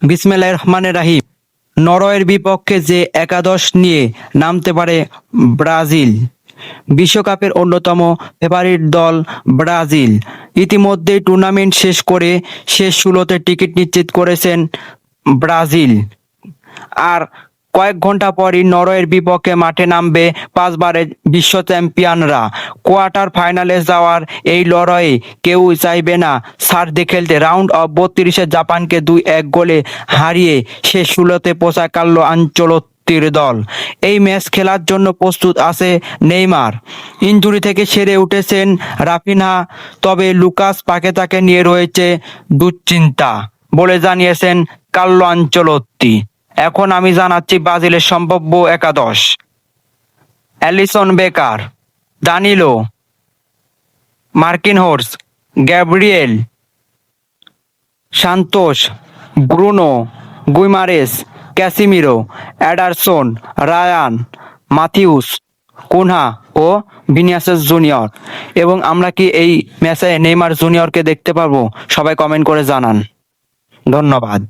বিসমিল্লাহির রহমানির রহিম। নরওয়ের বিপক্ষে যে একাদশ নিয়ে নামতে পারে ব্রাজিল। বিশ্বকাপের অন্যতম ফেভারিট দল ব্রাজিল ইতিমধ্যেই টুর্নামেন্ট শেষ করে শেষ ১৬তে টিকিট নিশ্চিত করেছেন ব্রাজিল। আর কয়েক ঘন্টা পরই নরওয়ের বিপক্ষে মাঠে নামবে ৫ বারের বিশ্ব চ্যাম্পিয়নরা। কোয়ার্টার ফাইনালে যাওয়ার এই লড়াইয়ে কেউই চাইবে না ছাড়তে খেলতে। রাউন্ড অফ ৩২-এ জাপানকে ২-১ গোলে হারিয়ে শেষ ১৬তে পৌঁছায় কার্লো আনচেলত্তির দল। এই ম্যাচ খেলার জন্য প্রস্তুত আছে নেইমার। ইনজুরি থেকে সেরে উঠেছেন রাফিনহা, তবে লুকাস পাকেতাকে নিয়ে রয়েছে দুশ্চিন্তা বলে জানিয়েছেন কার্লো আনচেলত্তি। এখন আমি জানাচ্ছি ব্রাজিলের সম্ভাব্য একাদশ। Alisson Becker, Danilo, Marquinhos, Gabriel Santos, Bruno Guimaraes, Casemiro, Ederson, Ryan, Matheus, Cunha ও ভিনিসিয়াস জুনিয়র। এবং আমরা কি এই ম্যাচে নেইমার জুনিয়রকে দেখতে পারবো? সবাই কমেন্ট করে জানান। ধন্যবাদ।